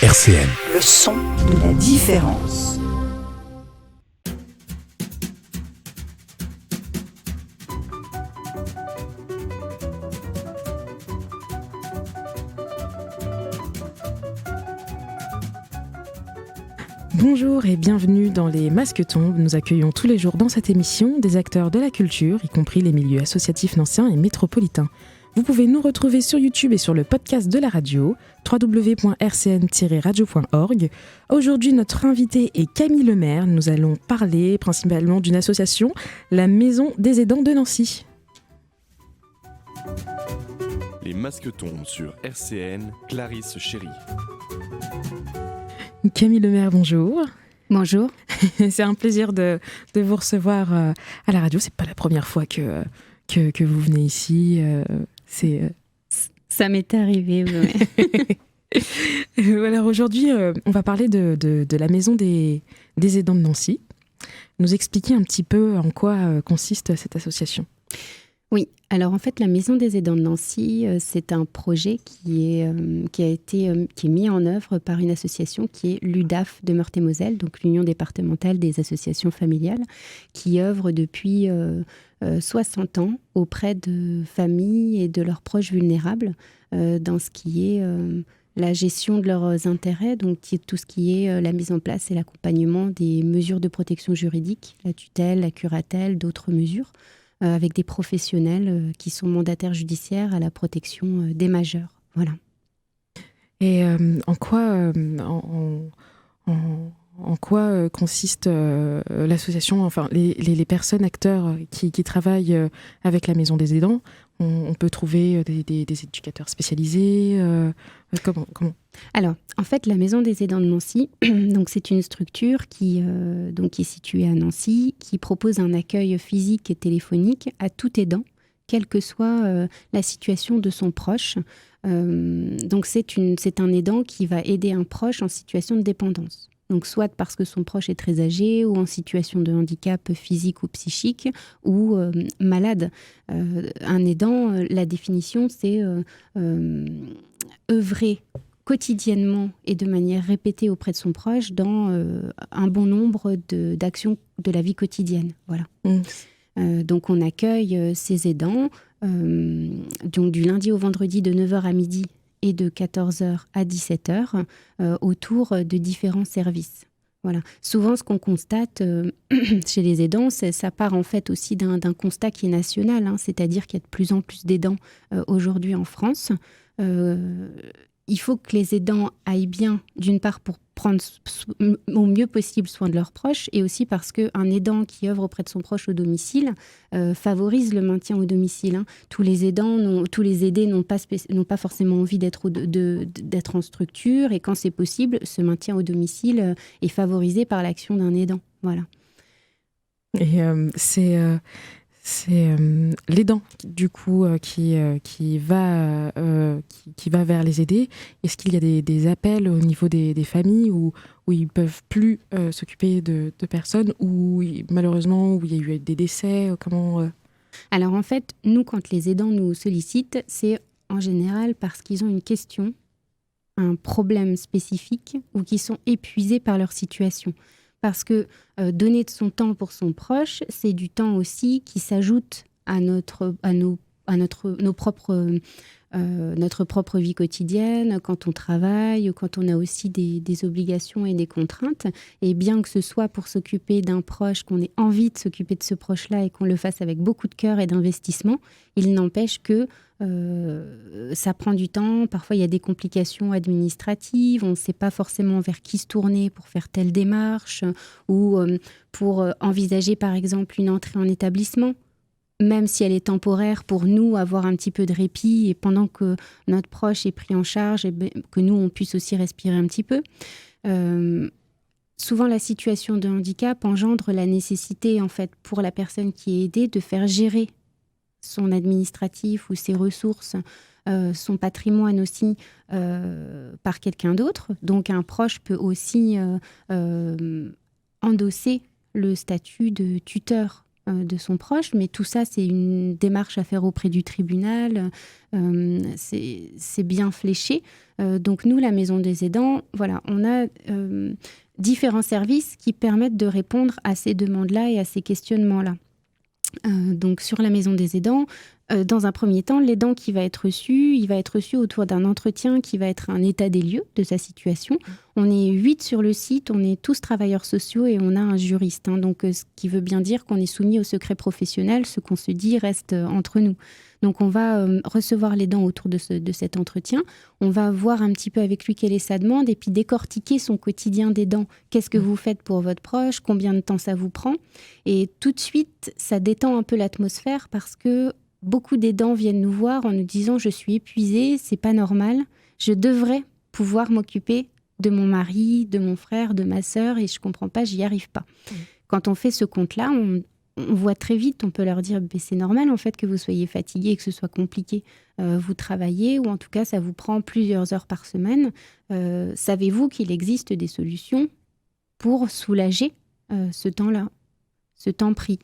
RCN. Le son de la différence. Bonjour et bienvenue dans les Masques tombent. Nous accueillons tous les jours dans cette émission des acteurs de la culture, y compris les milieux associatifs nancéens et métropolitains. Vous pouvez nous retrouver sur YouTube et sur le podcast de la radio, www.rcn-radio.org. Aujourd'hui, notre invité est Camille Lemaire. Nous allons parler principalement d'une association, la Maison des aidants de Nancy. Les Masques tombent sur RCN, Clarisse Chéry. Camille Lemaire, bonjour. Bonjour. C'est un plaisir de vous recevoir à la radio. C'est pas la première fois que vous venez ici. Ça m'est arrivé, oui. Alors aujourd'hui, on va parler de la Maison des aidants de Nancy. Nous expliquer un petit peu en quoi consiste cette association. Oui, alors en fait, la Maison des aidants de Nancy, c'est un projet qui est mis en œuvre par une association qui est l'UDAF de Meurthe-et-Moselle, donc l'Union départementale des associations familiales, qui œuvre depuis 60 ans auprès de familles et de leurs proches vulnérables dans ce qui est la gestion de leurs intérêts, donc tout ce qui est la mise en place et l'accompagnement des mesures de protection juridique, la tutelle, la curatelle, d'autres mesures, avec des professionnels qui sont mandataires judiciaires à la protection des majeurs. Voilà. Et en quoi consiste l'association, enfin les personnes, acteurs qui travaillent avec la Maison des aidants? On peut trouver des éducateurs spécialisés. Comment Alors, en fait, la Maison des aidants de Nancy, donc c'est une structure qui est située à Nancy, qui propose un accueil physique et téléphonique à tout aidant, quelle que soit la situation de son proche. Donc c'est un aidant qui va aider un proche en situation de dépendance. Donc soit parce que son proche est très âgé ou en situation de handicap physique ou psychique ou malade. Un aidant, la définition, c'est œuvrer quotidiennement et de manière répétée auprès de son proche dans un bon nombre d'actions de la vie quotidienne. Voilà. Donc on accueille ces aidants donc du lundi au vendredi de 9h à midi et de 14h à 17h autour de différents services. Voilà. Souvent, ce qu'on constate chez les aidants, ça part en fait aussi d'un constat qui est national, c'est-à-dire qu'il y a de plus en plus d'aidants aujourd'hui en France. Il faut que les aidants aillent bien, d'une part pour prendre au mieux possible soin de leurs proches, et aussi parce qu'un aidant qui œuvre auprès de son proche au domicile favorise le maintien au domicile. Tous les aidés n'ont pas forcément envie d'être en structure, et quand c'est possible, ce maintien au domicile est favorisé par l'action d'un aidant. Voilà. Et c'est l'aidant du coup qui va vers les aidés. Est-ce qu'il y a des appels au niveau des familles où ils peuvent plus s'occuper de personnes, ou malheureusement où il y a eu des décès, comment Alors en fait, nous, quand les aidants nous sollicitent, c'est en général parce qu'ils ont une question, un problème spécifique, ou qu'ils sont épuisés par leur situation. Parce que donner de son temps pour son proche, c'est du temps aussi qui s'ajoute à notre propre vie quotidienne, quand on travaille, quand on a aussi des obligations et des contraintes. Et bien que ce soit pour s'occuper d'un proche, qu'on ait envie de s'occuper de ce proche-là et qu'on le fasse avec beaucoup de cœur et d'investissement, il n'empêche que ça prend du temps. Parfois, il y a des complications administratives. On ne sait pas forcément vers qui se tourner pour faire telle démarche ou pour envisager, par exemple, une entrée en établissement. Même si elle est temporaire, pour nous, avoir un petit peu de répit et pendant que notre proche est pris en charge, et que nous, on puisse aussi respirer un petit peu. Souvent, la situation de handicap engendre la nécessité, en fait, pour la personne qui est aidée, de faire gérer son administratif ou ses ressources, son patrimoine aussi, par quelqu'un d'autre. Donc, un proche peut aussi endosser le statut de tuteur de son proche, mais tout ça, c'est une démarche à faire auprès du tribunal, c'est bien fléché. Donc nous, la Maison des aidants, voilà, on a différents services qui permettent de répondre à ces demandes-là et à ces questionnements-là. Donc sur la Maison des aidants, dans un premier temps, l'aidant qui va être reçu, il va être reçu autour d'un entretien qui va être un état des lieux de sa situation. On est 8 sur le site, on est tous travailleurs sociaux et on a un juriste. Donc ce qui veut bien dire qu'on est soumis au secret professionnel, ce qu'on se dit reste entre nous. Donc on va recevoir l'aidant autour de cet entretien, on va voir un petit peu avec lui quelle est sa demande et puis décortiquer son quotidien d'aidant. Qu'est-ce que vous faites pour votre proche, combien de temps ça vous prend? Et tout de suite, ça détend un peu l'atmosphère parce que beaucoup d'aidants viennent nous voir en nous disant « je suis épuisée, c'est pas normal, je devrais pouvoir m'occuper de mon mari, de mon frère, de ma sœur et je comprends pas, j'y arrive pas. » Quand on fait ce compte-là, on voit très vite, on peut leur dire « c'est normal en fait que vous soyez fatigué et que ce soit compliqué. Vous travaillez ou en tout cas ça vous prend plusieurs heures par semaine. Savez-vous qu'il existe des solutions pour soulager ce temps-là, ce temps pris ?»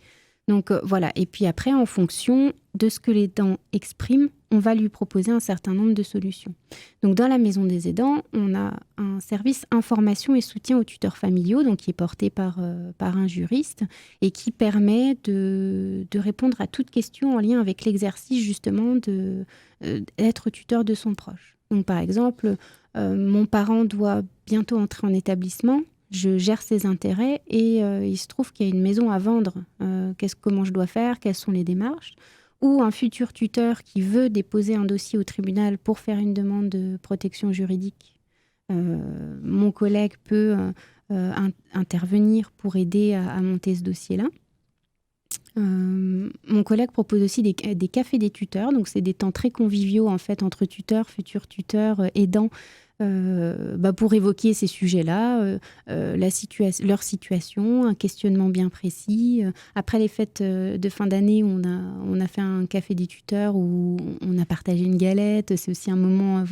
Donc voilà, et puis après, en fonction de ce que l'aidant exprime, on va lui proposer un certain nombre de solutions. Donc dans la Maison des aidants, on a un service information et soutien aux tuteurs familiaux, donc qui est porté par un juriste et qui permet de répondre à toute question en lien avec l'exercice justement d'être tuteur de son proche. Donc par exemple, mon parent doit bientôt entrer en établissement. Je gère ses intérêts et il se trouve qu'il y a une maison à vendre. Comment je dois faire? Quelles sont les démarches? Ou un futur tuteur qui veut déposer un dossier au tribunal pour faire une demande de protection juridique. Mon collègue peut intervenir pour aider à monter ce dossier-là. Mon collègue propose aussi des cafés des tuteurs. Donc, c'est des temps très conviviaux en fait, entre tuteurs, futurs tuteurs, aidants, pour évoquer ces sujets-là, leur situation, un questionnement bien précis. Après les fêtes de fin d'année, on a fait un café des tuteurs où on a partagé une galette. C'est aussi un moment,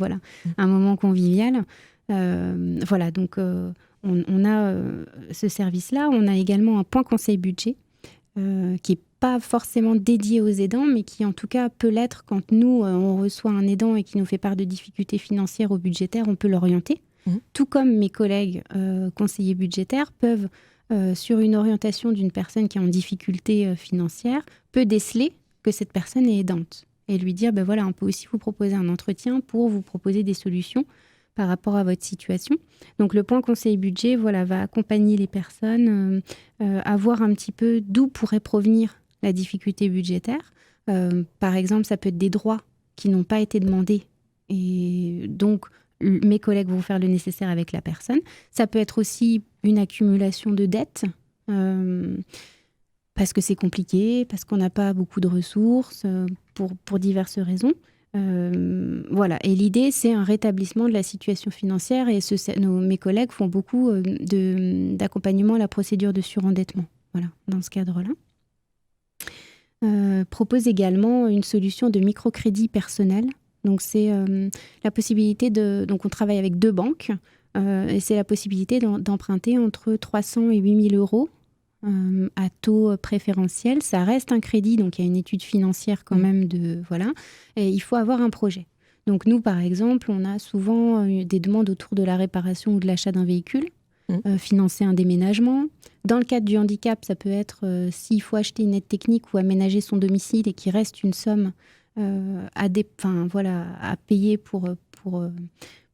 un moment convivial. Donc on a ce service-là. On a également un point conseil budget qui n'est pas forcément dédié aux aidants, mais qui en tout cas peut l'être quand nous, on reçoit un aidant et qui nous fait part de difficultés financières ou budgétaires, on peut l'orienter. Tout comme mes collègues conseillers budgétaires peuvent, sur une orientation d'une personne qui est en difficulté financière, peut déceler que cette personne est aidante et lui dire, on peut aussi vous proposer un entretien pour vous proposer des solutions par rapport à votre situation. Donc le point conseil budget va accompagner les personnes à voir un petit peu d'où pourrait provenir la difficulté budgétaire. Par exemple, ça peut être des droits qui n'ont pas été demandés et donc mes collègues vont faire le nécessaire avec la personne. Ça peut être aussi une accumulation de dettes parce que c'est compliqué, parce qu'on n'a pas beaucoup de ressources, pour diverses raisons. Et l'idée, c'est un rétablissement de la situation financière et mes collègues font beaucoup d'accompagnement à la procédure de surendettement. Dans ce cadre-là. Propose également une solution de microcrédit personnel. Donc, c'est la possibilité donc on travaille avec 2 banques et c'est la possibilité d'emprunter entre 300 et 8 000 euros à taux préférentiel. Ça reste un crédit, donc il y a une étude financière quand même et il faut avoir un projet. Donc nous, par exemple, on a souvent des demandes autour de la réparation ou de l'achat d'un véhicule, financer un déménagement. Dans le cadre du handicap, ça peut être s'il faut acheter une aide technique ou aménager son domicile et qu'il reste une somme à payer pour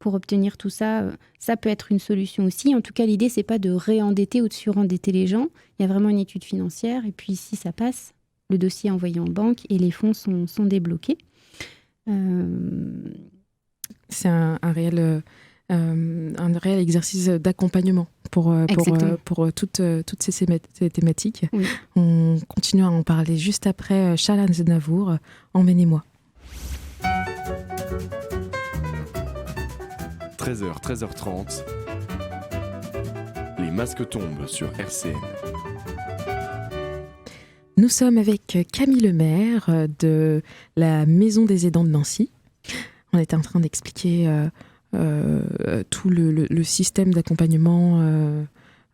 obtenir tout ça, ça peut être une solution aussi. En tout cas, l'idée, c'est pas de réendetter ou de surendetter les gens. Il y a vraiment une étude financière. Et puis, si ça passe, le dossier est envoyé en banque et les fonds sont débloqués. C'est un réel exercice d'accompagnement pour toutes ces thématiques. Oui. On continue à en parler juste après Charles Aznavour, Emmenez-moi. 13h, 13h30, les masques tombent sur RCN. Nous sommes avec Camille Lemaire de la Maison des aidants de Nancy. On était en train d'expliquer tout le système d'accompagnement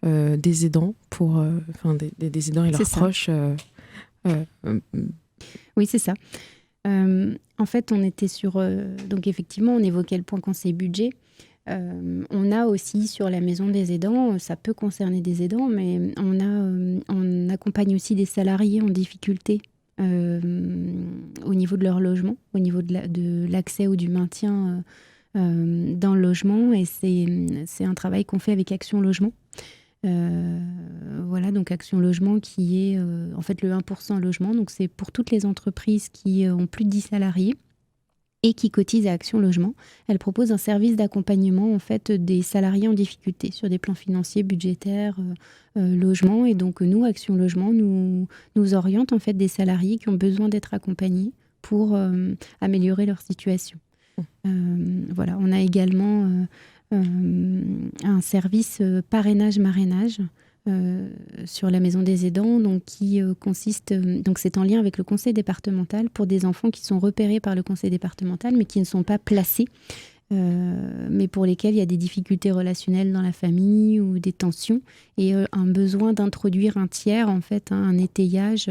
des aidants, des aidants et leurs proches Oui, c'est ça. En fait, on était sur... donc effectivement, on évoquait le point conseil budget. On a aussi sur la maison des aidants, ça peut concerner des aidants, mais on accompagne aussi des salariés en difficulté au niveau de leur logement, au niveau de l'accès ou du maintien dans le logement. Et c'est un travail qu'on fait avec Action Logement. Voilà, donc Action Logement qui est en fait le 1% logement. Donc c'est pour toutes les entreprises qui ont plus de 10 salariés et qui cotisent à Action Logement. Elle propose un service d'accompagnement en fait des salariés en difficulté sur des plans financiers, budgétaires, logement. Et donc nous, Action Logement, nous oriente en fait des salariés qui ont besoin d'être accompagnés pour améliorer leur situation. Voilà, on a également un service parrainage-marrainage sur la maison des aidants, donc qui consiste, donc c'est en lien avec le conseil départemental pour des enfants qui sont repérés par le conseil départemental mais qui ne sont pas placés, mais pour lesquels il y a des difficultés relationnelles dans la famille ou des tensions et un besoin d'introduire un tiers, en fait, un étayage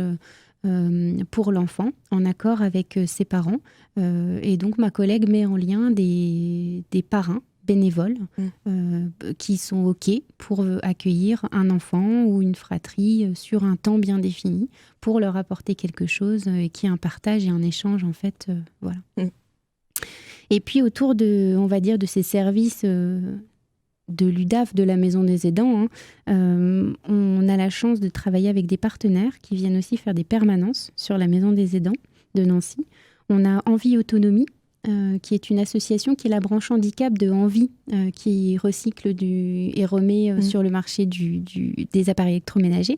pour l'enfant en accord avec ses parents. Et donc ma collègue met en lien des parrains bénévoles qui sont OK pour accueillir un enfant ou une fratrie sur un temps bien défini pour leur apporter quelque chose et qu'il y ait un partage et un échange, en fait. Voilà. Et puis autour de, on va dire, de ces services de l'UDAF, de la Maison des Aidants, on a la chance de travailler avec des partenaires qui viennent aussi faire des permanences sur la Maison des Aidants de Nancy. On a Envie Autonomie, qui est une association qui est la branche handicap de Envie, qui recycle et remet sur le marché des appareils électroménagers.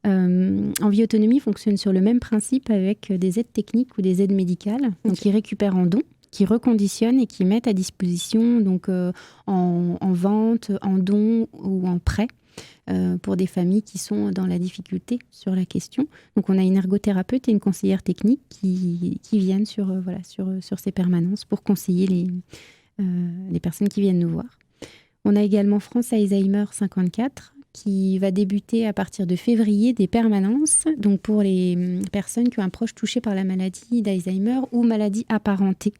Envie Autonomie fonctionne sur le même principe avec des aides techniques ou des aides médicales, donc qui récupèrent en don, qui reconditionnent et qui mettent à disposition donc, en vente, en don ou en prêt pour des familles qui sont dans la difficulté sur la question. Donc on a une ergothérapeute et une conseillère technique qui viennent sur ces permanences pour conseiller les personnes qui viennent nous voir. On a également France Alzheimer 54 qui va débuter à partir de février des permanences, donc pour les personnes qui ont un proche touché par la maladie d'Alzheimer ou maladie apparentée.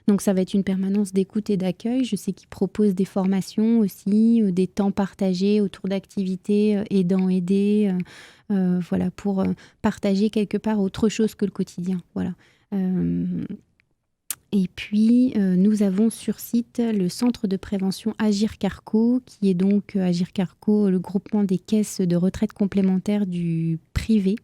Donc ça va être une permanence d'écoute et d'accueil. Je sais qu'ils proposent des formations aussi, des temps partagés autour d'activités aidant-aidés, voilà, pour partager quelque part autre chose que le quotidien. Voilà. Et puis, nous avons sur site le centre de prévention Agir Carco, qui est donc Agir Carco, le groupement des caisses de retraite complémentaires du privé,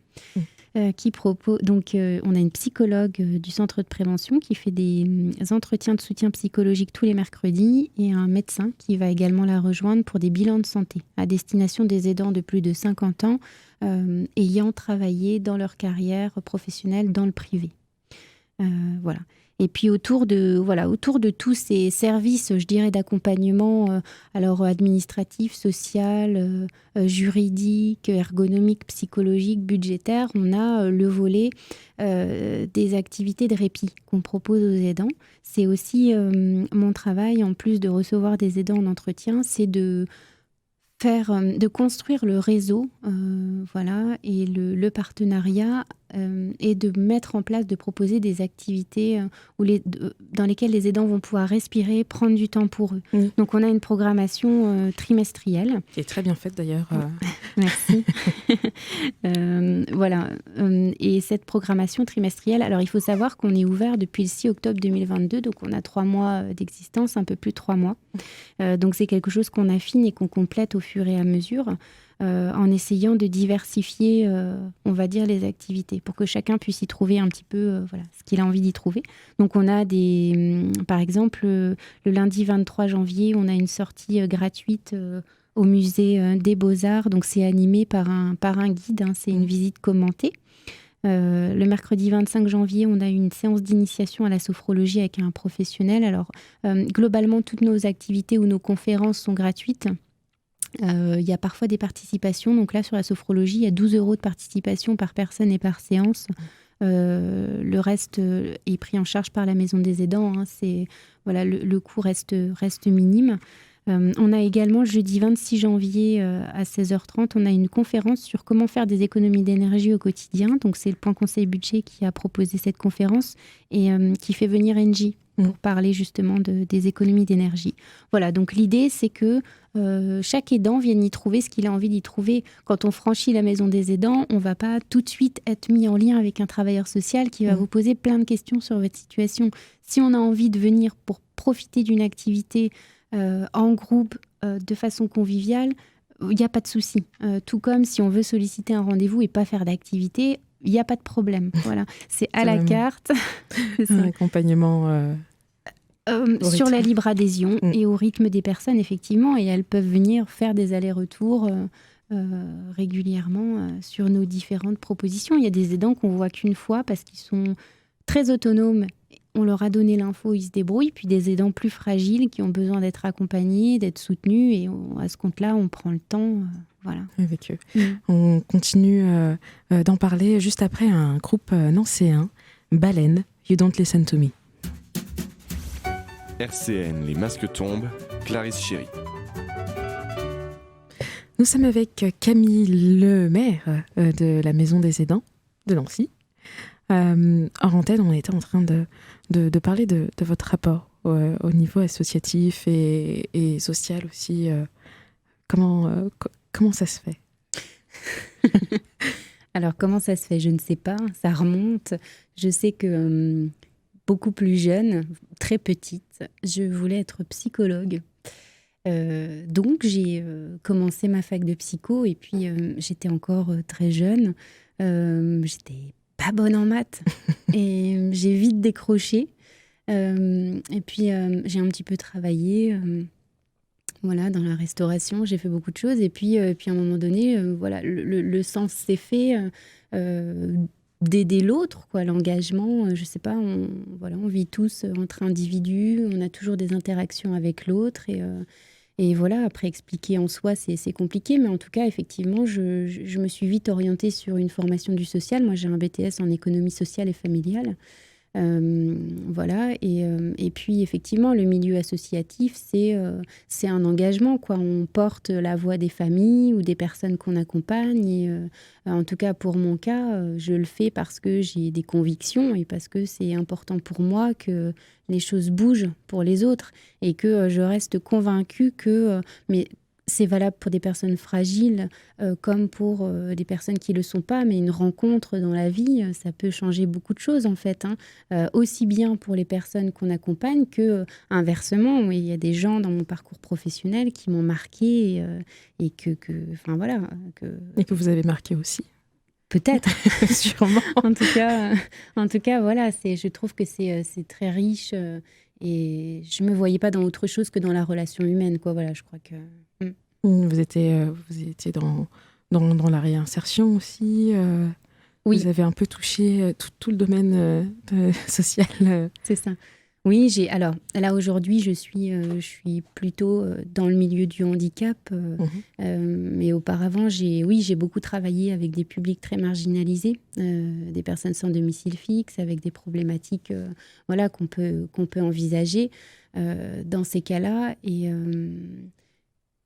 qui propose. Donc, on a une psychologue du centre de prévention qui fait des entretiens de soutien psychologique tous les mercredis et un médecin qui va également la rejoindre pour des bilans de santé à destination des aidants de plus de 50 ans ayant travaillé dans leur carrière professionnelle dans le privé. Voilà. Et puis autour de tous ces services, je dirais, d'accompagnement, alors administratif, social, juridique, ergonomique, psychologique, budgétaire, on a le volet des activités de répit qu'on propose aux aidants. C'est aussi mon travail, en plus de recevoir des aidants en entretien, c'est de construire le réseau, voilà, et le partenariat, et de mettre en place, de proposer des activités dans lesquelles les aidants vont pouvoir respirer, prendre du temps pour eux. Oui. Donc on a une programmation trimestrielle. Qui est très bien faite d'ailleurs. Merci. Voilà. Et cette programmation trimestrielle, alors il faut savoir qu'on est ouvert depuis le 6 octobre 2022, donc on a 3 mois d'existence, un peu plus de 3 mois. Donc c'est quelque chose qu'on affine et qu'on complète au fur et à mesure, en essayant de diversifier, on va dire, les activités pour que chacun puisse y trouver un petit peu voilà, ce qu'il a envie d'y trouver. Donc on a par exemple, le lundi 23 janvier, on a une sortie gratuite au musée des Beaux-Arts. Donc c'est animé par un guide, hein, c'est une visite commentée. Le mercredi 25 janvier, on a une séance d'initiation à la sophrologie avec un professionnel. Alors, globalement, toutes nos activités ou nos conférences sont gratuites. Il y a parfois des participations. Donc là, sur la sophrologie, il y a 12 € de participation par personne et par séance. Le reste est pris en charge par la Maison des Aidants. Hein. Voilà, le coût reste minime. On a également, le jeudi 26 janvier à 16h30, on a une conférence sur comment faire des économies d'énergie au quotidien. Donc, c'est le Point Conseil Budget qui a proposé cette conférence et qui fait venir Engie pour parler justement des économies d'énergie. Voilà, donc l'idée, c'est que chaque aidant vienne y trouver ce qu'il a envie d'y trouver. Quand on franchit la maison des aidants, on ne va pas tout de suite être mis en lien avec un travailleur social qui va vous poser plein de questions sur votre situation. Si on a envie de venir pour profiter d'une activité en groupe, de façon conviviale, il n'y a pas de souci. Tout comme si on veut solliciter un rendez-vous et pas faire d'activité, il n'y a pas de problème. Voilà. C'est à la carte. Un accompagnement sur la libre adhésion et au rythme des personnes, effectivement. Et elles peuvent venir faire des allers-retours régulièrement sur nos différentes propositions. Il y a des aidants qu'on voit qu'une fois parce qu'ils sont très autonomes. On leur a donné l'info, ils se débrouillent. Puis des aidants plus fragiles qui ont besoin d'être accompagnés, d'être soutenus. Et à ce compte-là, on prend le temps voilà. Avec eux. On continue d'en parler juste après un groupe nancéen, Baleine, You Don't Listen to Me. RCN, les masques tombent, Clarisse Chéry. Nous sommes avec Camille Lemaire de la Maison des Aidants de Nancy. Hors antenne, on était en train de parler de votre rapport au niveau associatif et social aussi. Comment ça se fait ? Alors, comment ça se fait ? Je ne sais pas. Ça remonte. Je sais que beaucoup plus jeune, très petite, je voulais être psychologue. Donc, j'ai commencé ma fac de psycho et puis j'étais encore très jeune. J'étais pas bonne en maths et j'ai vite décroché. Et puis, j'ai un petit peu travaillé voilà, dans la restauration. J'ai fait beaucoup de choses. Et puis à un moment donné, voilà, le sens s'est fait d'aider l'autre, quoi, l'engagement. Je sais pas, on vit tous entre individus. On a toujours des interactions avec l'autre. Et voilà, après, expliquer en soi, c'est compliqué. Mais en tout cas, effectivement, je me suis vite orientée sur une formation du social. Moi, j'ai un BTS en économie sociale et familiale. Voilà, et puis effectivement, le milieu associatif, c'est un engagement, quoi. On porte la voix des familles ou des personnes qu'on accompagne. Et, en tout cas, pour mon cas, je le fais parce que j'ai des convictions et parce que c'est important pour moi que les choses bougent pour les autres et que je reste convaincue que... mais c'est valable pour des personnes fragiles comme pour des personnes qui ne le sont pas, mais une rencontre dans la vie, ça peut changer beaucoup de choses en fait, hein. Aussi bien pour les personnes qu'on accompagne que inversement. Il y a des gens dans mon parcours professionnel qui m'ont marqué et enfin voilà. Et que vous avez marqué aussi. Peut-être, sûrement. En tout cas, voilà, je trouve que c'est très riche et je me voyais pas dans autre chose que dans la relation humaine, quoi. Voilà, je crois que. Vous étiez dans la réinsertion aussi. Oui. Vous avez un peu touché tout le domaine social. C'est ça. Oui, alors là aujourd'hui, je suis plutôt dans le milieu du handicap, mais auparavant, j'ai beaucoup travaillé avec des publics très marginalisés, des personnes sans domicile fixe, avec des problématiques, voilà, qu'on peut envisager dans ces cas-là.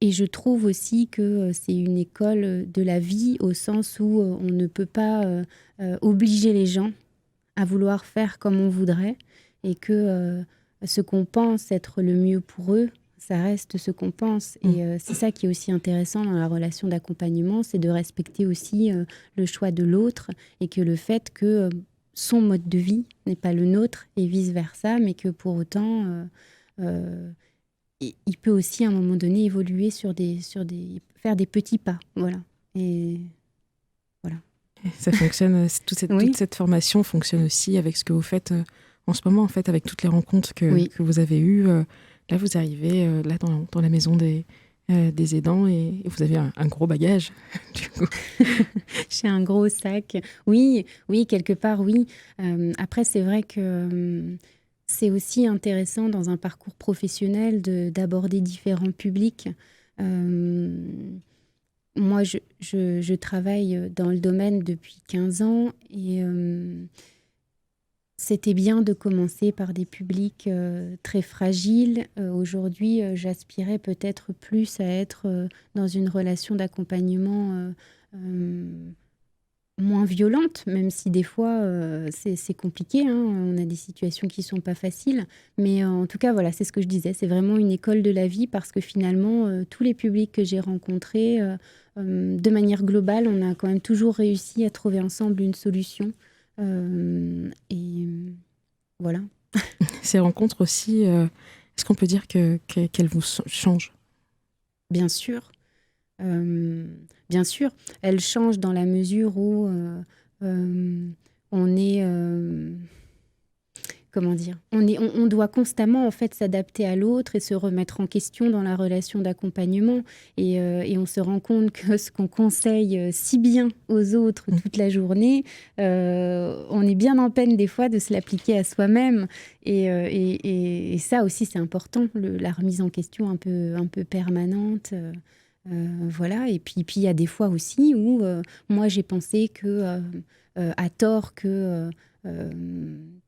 Et je trouve aussi que c'est une école de la vie au sens où on ne peut pas obliger les gens à vouloir faire comme on voudrait et que ce qu'on pense être le mieux pour eux, ça reste ce qu'on pense. Et c'est ça qui est aussi intéressant dans la relation d'accompagnement, c'est de respecter aussi le choix de l'autre et que le fait que son mode de vie n'est pas le nôtre et vice-versa, mais que pour autant... il peut aussi à un moment donné évoluer faire des petits pas, voilà. Et voilà. Et ça fonctionne. Toute cette formation fonctionne aussi avec ce que vous faites en ce moment, en fait, avec toutes les rencontres que vous avez eues. Là, vous arrivez là dans la maison des aidants et vous avez un gros bagage. Du coup. J'ai un gros sac. Oui, quelque part, oui. Après, c'est vrai que c'est aussi intéressant dans un parcours professionnel d'aborder différents publics. Moi, je travaille dans le domaine depuis 15 ans et c'était bien de commencer par des publics très fragiles. Aujourd'hui, j'aspirais peut-être plus à être dans une relation d'accompagnement moins violente, même si des fois c'est compliqué, hein. On a des situations qui ne sont pas faciles. Mais en tout cas, voilà, c'est ce que je disais. C'est vraiment une école de la vie parce que finalement, tous les publics que j'ai rencontrés, de manière globale, on a quand même toujours réussi à trouver ensemble une solution. Et voilà. Ces rencontres aussi, est-ce qu'on peut dire qu'elles vous changent ? Bien sûr. Bien sûr, elles changent dans la mesure où on est... comment dire ? On doit constamment en fait s'adapter à l'autre et se remettre en question dans la relation d'accompagnement. Et on se rend compte que ce qu'on conseille si bien aux autres toute la journée, on est bien en peine des fois de se l'appliquer à soi-même. Et ça aussi, c'est important, la remise en question un peu permanente. Voilà. Et puis il y a des fois aussi où moi j'ai pensé que à tort que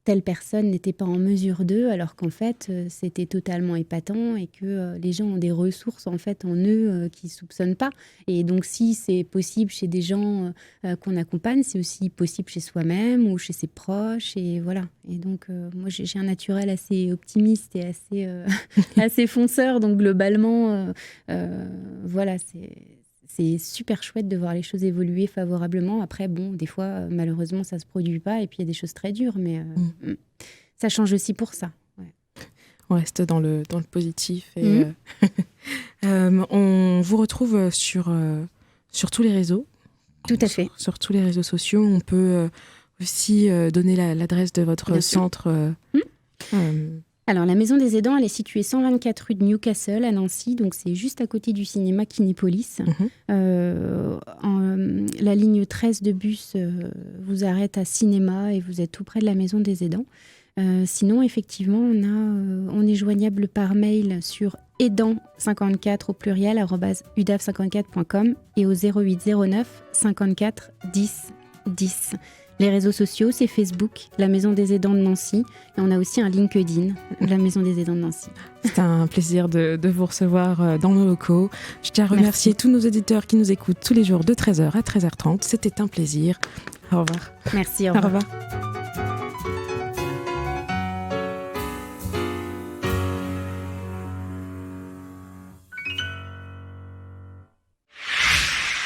telle personne n'était pas en mesure d'eux, alors qu'en fait c'était totalement épatant et que les gens ont des ressources en fait en eux qu'ils soupçonnent pas. Et donc si c'est possible chez des gens qu'on accompagne, c'est aussi possible chez soi-même ou chez ses proches. Et voilà. Et donc moi j'ai un naturel assez optimiste et assez assez fonceur, donc globalement voilà, c'est super chouette de voir les choses évoluer favorablement. Après, bon, des fois, malheureusement, ça ne se produit pas. Et puis, il y a des choses très dures. Mais ça change aussi pour ça. Ouais. On reste dans le positif. Et, on vous retrouve sur tous les réseaux. Tout à fait. Sur tous les réseaux sociaux. On peut aussi donner l'adresse de votre centre. Alors, la Maison des Aidants, elle est située 124 rue de Newcastle, à Nancy. Donc, c'est juste à côté du cinéma Kinépolis. La ligne 13 de bus vous arrête à cinéma et vous êtes tout près de la Maison des Aidants. Sinon, effectivement, on est joignable par mail sur aidant54 au pluriel @udav54.com et au 08 09 54 10 10. Les réseaux sociaux, c'est Facebook, la Maison des Aidants de Nancy. Et on a aussi un LinkedIn, la Maison des Aidants de Nancy. C'est un plaisir de vous recevoir dans nos locaux. Je tiens à remercier tous nos auditeurs qui nous écoutent tous les jours de 13h à 13h30. C'était un plaisir. Au revoir. Merci, au revoir. Au revoir.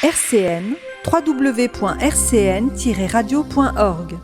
RCN, www.rcn-radio.org